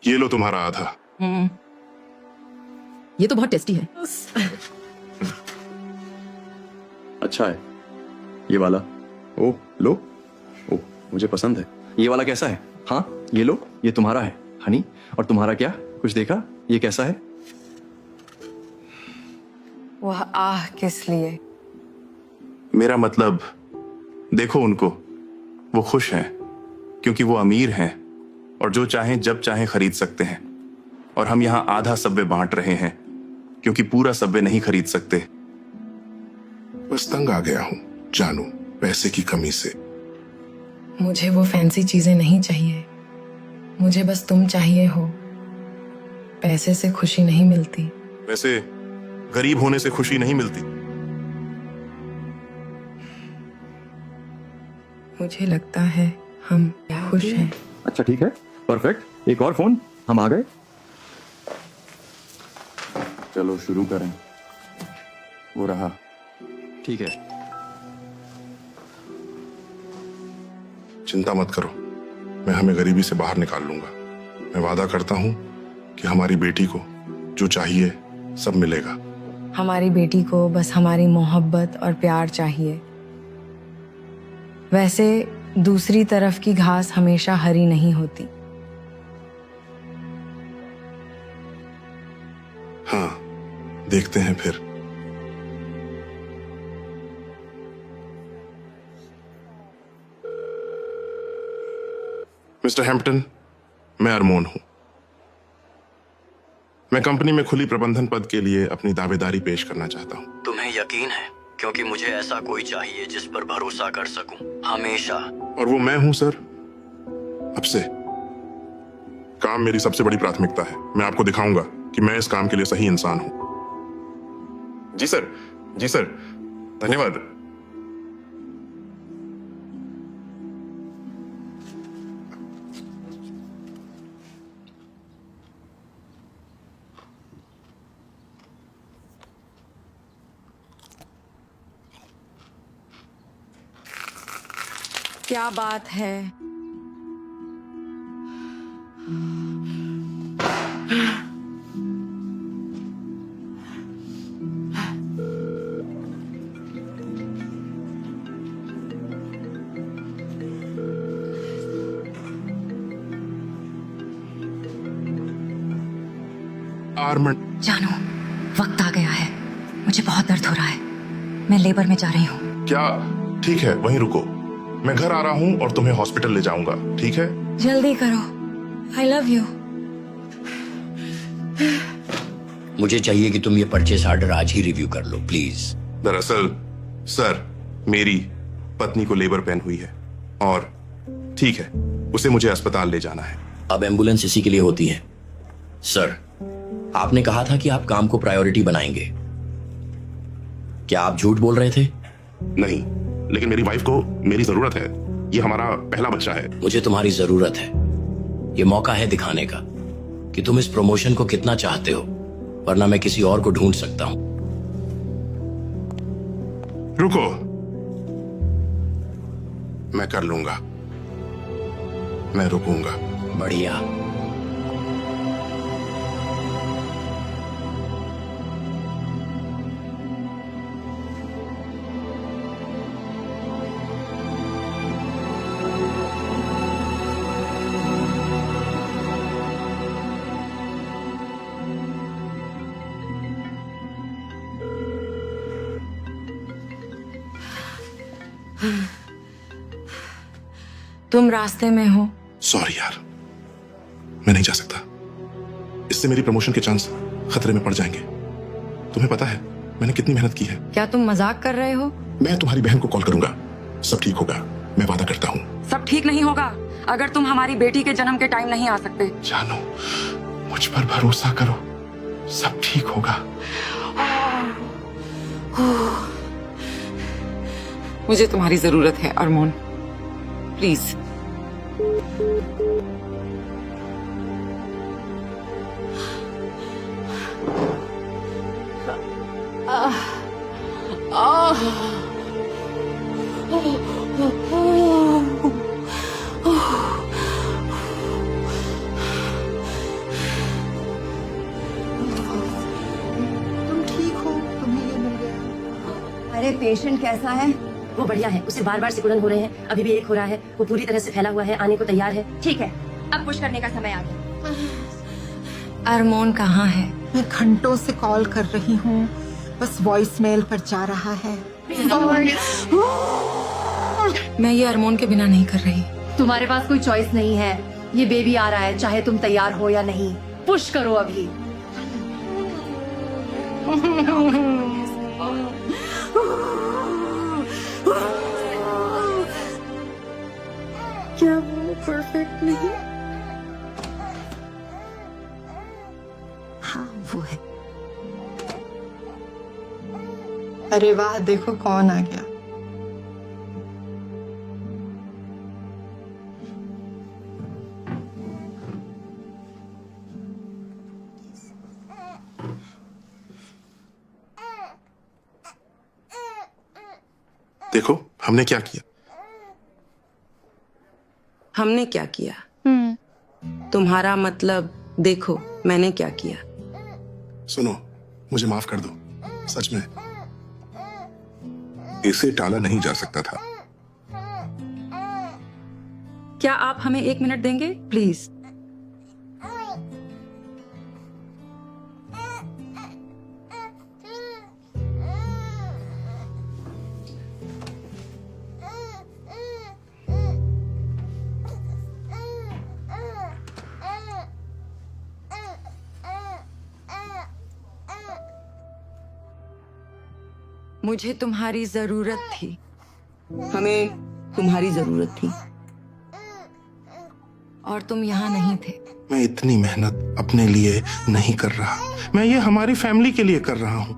ये लो तुम्हारा आधा। ये तो बहुत टेस्टी है। अच्छा है ये वाला। ओ लो। ओ मुझे पसंद है। ये वाला कैसा है? हाँ ये लो, ये तुम्हारा है हनी। और तुम्हारा क्या? कुछ देखा? ये कैसा है? वह आह किस लिए? मेरा मतलब, देखो उनको, वो खुश हैं क्योंकि वो अमीर हैं और जो चाहें जब चाहें खरीद सकते हैं। और हम यहाँ आधा सब्वे बांट रहे हैं क्योंकि पूरा सब्वे नहीं खरीद सकते। बस तंग आ गया हूं जानू, पैसे की कमी से। मुझे वो फैंसी चीजें नहीं चाहिए, मुझे बस तुम चाहिए हो। पैसे से खुशी नहीं मिलती। वैसे गरीब होने से खुशी नहीं मिलती। मुझे लगता है हम खुश हैं। अच्छा ठीक है, परफेक्ट। एक और फोन, हम आ गए। चलो शुरू करें। वो रहा। ठीक है। चिंता मत करो, मैं हमें गरीबी से बाहर निकाल लूंगा। मैं वादा करता हूं कि हमारी बेटी को जो चाहिए सब मिलेगा। हमारी बेटी को बस हमारी मोहब्बत और प्यार चाहिए। वैसे दूसरी तरफ की घास हमेशा हरी नहीं होती। हाँ, देखते हैं फिर। मिस्टर हैम्पटन, मैं अरमोन हूं। मैं कंपनी में खुली प्रबंधन पद के लिए अपनी दावेदारी पेश करना चाहता हूं। तुम्हें यकीन है? क्योंकि मुझे ऐसा कोई चाहिए जिस पर भरोसा कर सकूं हमेशा। और वो मैं हूं सर। अब से काम मेरी सबसे बड़ी प्राथमिकता है। मैं आपको दिखाऊंगा कि मैं इस काम के लिए सही इंसान हूं। जी सर, जी सर, धन्यवाद। क्या बात है? आर्मन, जानू, वक्त आ गया है। मुझे बहुत दर्द हो रहा है। मैं लेबर में जा रही हूँ। क्या? ठीक है, वहीं रुको। मैं घर आ रहा हूं और तुम्हें हॉस्पिटल ले जाऊंगा, ठीक है? जल्दी करो। I love you. मुझे चाहिए कि तुम ये परचेस ऑर्डर आज ही रिव्यू कर लो प्लीज। दरअसल सर, मेरी पत्नी को लेबर पेन हुई है और ठीक है, उसे मुझे अस्पताल ले जाना है। अब एम्बुलेंस इसी के लिए होती है। सर, आपने कहा था कि आप काम को प्रायोरिटी बनाएंगे। क्या आप झूठ बोल रहे थे? नहीं, लेकिन मेरी वाइफ को मेरी जरूरत है। ये हमारा पहला बच्चा है। मुझे तुम्हारी जरूरत है। ये मौका है दिखाने का कि तुम इस प्रमोशन को कितना चाहते हो, वरना मैं किसी और को ढूंढ सकता हूं। रुको, मैं कर लूंगा। मैं रुकूंगा। बढ़िया। तुम रास्ते में हो? सॉरी यार, मैं नहीं जा सकता। इससे मेरी प्रमोशन के चांस खतरे में पड़ जाएंगे। तुम्हें पता है मैंने कितनी मेहनत की है। क्या तुम मजाक कर रहे हो? मैं तुम्हारी बहन को कॉल करूंगा, सब ठीक होगा, मैं वादा करता हूँ। सब ठीक नहीं होगा अगर तुम हमारी बेटी के जन्म के टाइम नहीं आ सकते। जानो, मुझ पर भरोसा करो, सब ठीक होगा। मुझे तुम्हारी जरूरत है अरमोन, प्लीज। पेशेंट कैसा है? वो बढ़िया है, उसे बार बार सिकुड़न हो रहे हैं, अभी भी एक हो रहा है, वो पूरी तरह से फैला हुआ है, आने को तैयार है। ठीक है, अब पुश करने का समय आ गया। अरमोन कहाँ है? मैं घंटों से कॉल कर रही हूँ, बस वॉइस मेल पर जा रहा है। मैं ये अरमोन के बिना नहीं कर रही। तुम्हारे पास कोई चॉइस नहीं है, ये बेबी आ रहा है, चाहे तुम तैयार हो या नहीं। पुश करो अभी। क्या वो परफेक्ट नहीं? हाँ वो है। अरे वाह, देखो कौन आ गया। देखो हमने क्या किया। हमने क्या किया? तुम्हारा मतलब देखो मैंने क्या किया। सुनो, मुझे माफ कर दो, सच में इसे टाला नहीं जा सकता था। क्या आप हमें 1 मिनट देंगे प्लीज? मुझे तुम्हारी जरूरत थी, हमें तुम्हारी जरूरत थी, और तुम यहाँ नहीं थे। मैं इतनी मेहनत अपने लिए नहीं कर रहा, मैं ये हमारी फैमिली के लिए कर रहा हूं।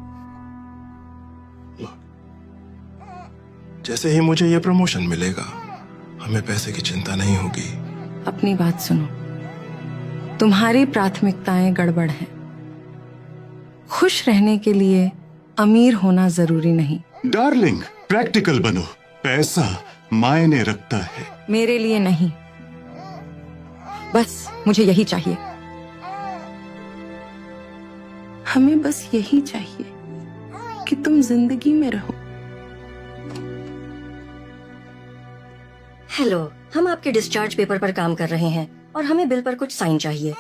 जैसे ही मुझे ये प्रमोशन मिलेगा, हमें पैसे की चिंता नहीं होगी। अपनी बात सुनो, तुम्हारी प्राथमिकताएं गड़बड़ हैं। खुश रहने के लिए अमीर होना जरूरी नहीं। डार्लिंग, प्रैक्टिकल बनो, पैसा मायने रखता है। मेरे लिए नहीं, बस मुझे यही चाहिए। हमें बस यही चाहिए कि तुम जिंदगी में रहो। हेलो, हम आपके डिस्चार्ज पेपर पर काम कर रहे हैं और हमें बिल पर कुछ साइन चाहिए।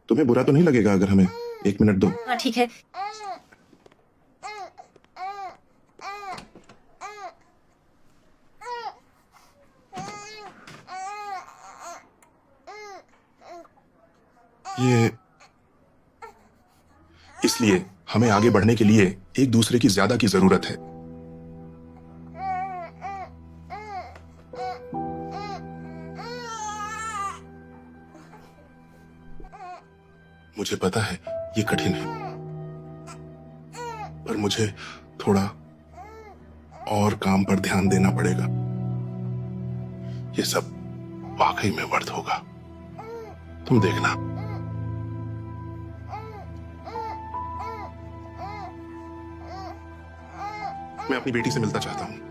तुम्हें बुरा तो नहीं लगेगा अगर हमें 1 मिनट दो? हाँ ठीक है। ये इसलिए हमें आगे बढ़ने के लिए एक दूसरे की ज्यादा की जरूरत है। मुझे पता है ये कठिन है, पर मुझे थोड़ा और काम पर ध्यान देना पड़ेगा। ये सब वाकई में वर्थ होगा, तुम देखना। मैं अपनी बेटी से मिलता चाहता हूं।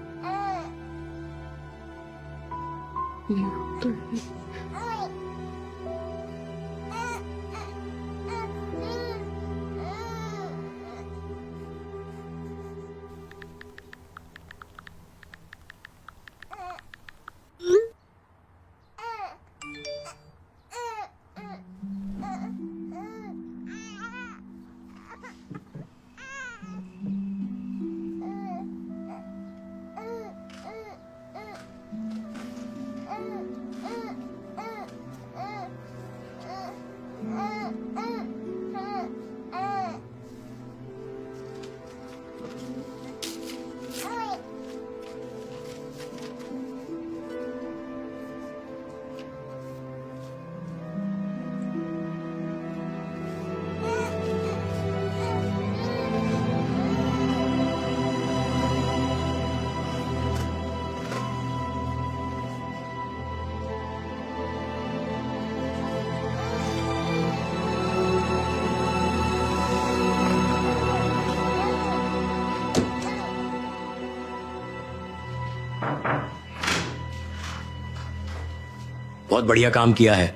बहुत बढ़िया काम किया है।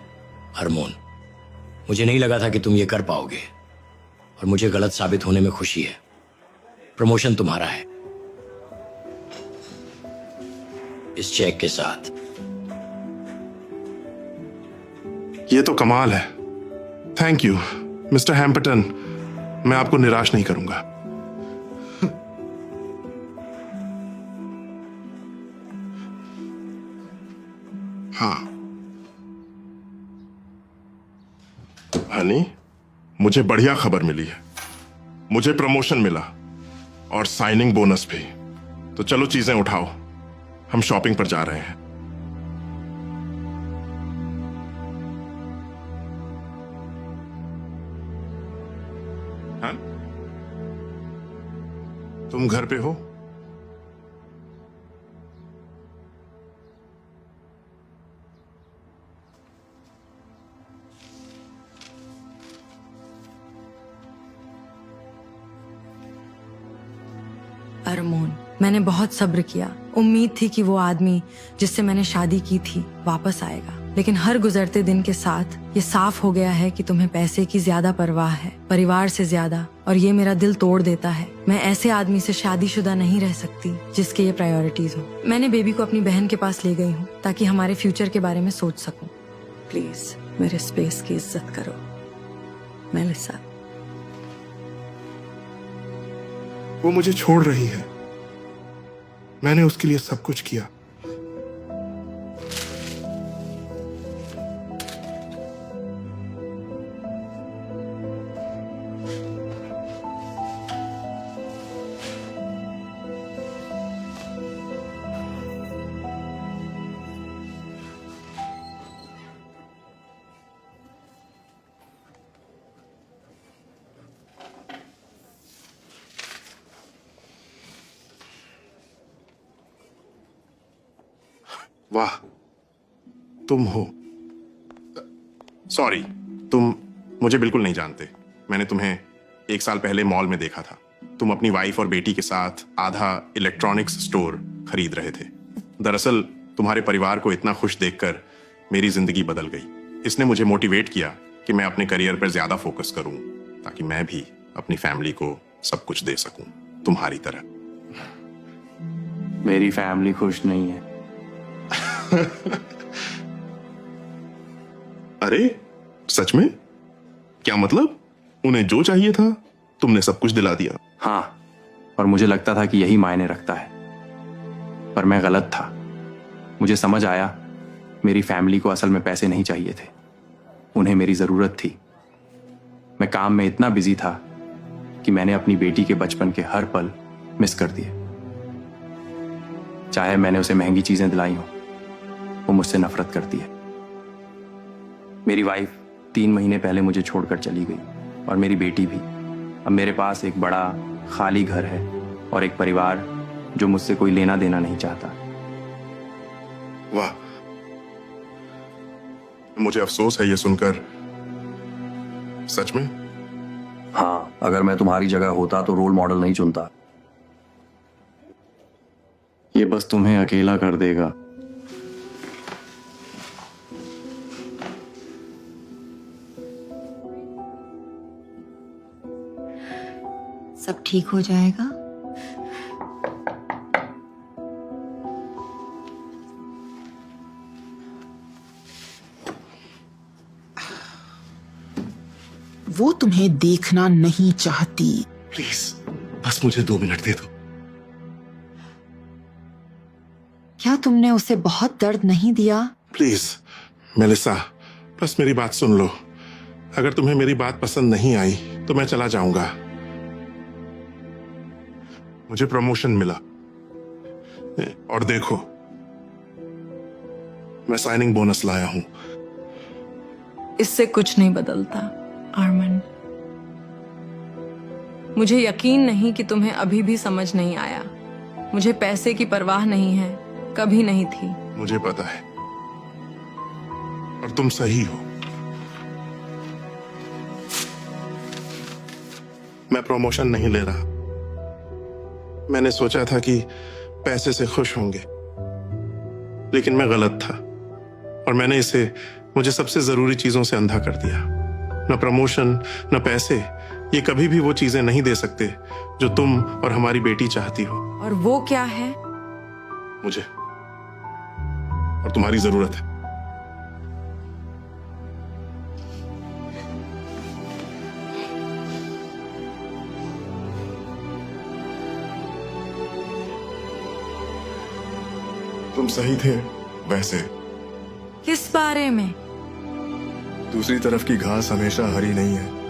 हरमोन, मुझे नहीं लगा था कि तुम ये कर पाओगे और मुझे गलत साबित होने में खुशी है। प्रमोशन तुम्हारा है, इस चेक के साथ। ये तो कमाल है। थैंक यू मिस्टर हैम्पटन, मैं आपको निराश नहीं करूंगा। हाँ हनी, मुझे बढ़िया खबर मिली है। मुझे प्रमोशन मिला और साइनिंग बोनस भी। तो चलो चीजें उठाओ, हम शॉपिंग पर जा रहे हैं। हाँ? तुम घर पे हो? अरमोन, मैंने बहुत सब्र किया। उम्मीद थी कि वो आदमी जिससे मैंने शादी की थी वापस आएगा, लेकिन हर गुजरते दिन के साथ ये साफ हो गया है कि तुम्हें पैसे की ज्यादा परवाह है, परिवार से ज्यादा, और ये मेरा दिल तोड़ देता है। मैं ऐसे आदमी से शादीशुदा नहीं रह सकती जिसके ये प्रायोरिटीज हो। मैंने बेबी को अपनी बहन के पास ले गई हूँ ताकि हमारे फ्यूचर के बारे में सोच सकूं। प्लीज मेरे स्पेस की इज्जत करो मेलिसा। वो मुझे छोड़ रही है। मैंने उसके लिए सब कुछ किया। वाह, तुम हो। सॉरी, तुम मुझे बिल्कुल नहीं जानते। मैंने तुम्हें 1 साल पहले मॉल में देखा था। तुम अपनी वाइफ और बेटी के साथ आधा इलेक्ट्रॉनिक्स स्टोर खरीद रहे थे। दरअसल तुम्हारे परिवार को इतना खुश देखकर मेरी जिंदगी बदल गई। इसने मुझे मोटिवेट किया कि मैं अपने करियर पर ज्यादा फोकस करूं ताकि मैं भी अपनी फैमिली को सब कुछ दे सकूं, तुम्हारी तरह। मेरी फैमिली खुश नहीं है। अरे सच में? क्या मतलब? उन्हें जो चाहिए था तुमने सब कुछ दिला दिया? हाँ, और मुझे लगता था कि यही मायने रखता है, पर मैं गलत था। मुझे समझ आया मेरी फैमिली को असल में पैसे नहीं चाहिए थे, उन्हें मेरी जरूरत थी। मैं काम में इतना बिजी था कि मैंने अपनी बेटी के बचपन के हर पल मिस कर दिए। चाहे मैंने उसे महंगी चीजें दिलाई हो, वो मुझसे नफरत करती है। मेरी वाइफ 3 महीने पहले मुझे छोड़कर चली गई और मेरी बेटी भी। अब मेरे पास एक बड़ा खाली घर है और एक परिवार जो मुझसे कोई लेना देना नहीं चाहता। वाह, मुझे अफसोस है ये सुनकर। सच में? हाँ, अगर मैं तुम्हारी जगह होता तो रोल मॉडल नहीं चुनता। ये बस तुम्हें अकेला कर देगा। सब ठीक हो जाएगा। वो तुम्हें देखना नहीं चाहती। प्लीज बस मुझे 2 मिनट दे दो। क्या तुमने उसे बहुत दर्द नहीं दिया? प्लीज मेलिसा, बस मेरी बात सुन लो। अगर तुम्हें मेरी बात पसंद नहीं आई तो मैं चला जाऊंगा। मुझे प्रमोशन मिला और देखो मैं साइनिंग बोनस लाया हूं। इससे कुछ नहीं बदलता आर्मन। मुझे यकीन नहीं कि तुम्हें अभी भी समझ नहीं आया। मुझे पैसे की परवाह नहीं है, कभी नहीं थी। मुझे पता है और तुम सही हो। मैं प्रमोशन नहीं ले रहा। मैंने सोचा था कि पैसे से खुश होंगे, लेकिन मैं गलत था और मैंने इसे मुझे सबसे जरूरी चीजों से अंधा कर दिया। न प्रमोशन, न पैसे, ये कभी भी वो चीजें नहीं दे सकते जो तुम और हमारी बेटी चाहती हो। और वो क्या है? मुझे और तुम्हारी जरूरत है। तुम सही थे वैसे। किस बारे में? दूसरी तरफ की घास हमेशा हरी नहीं है।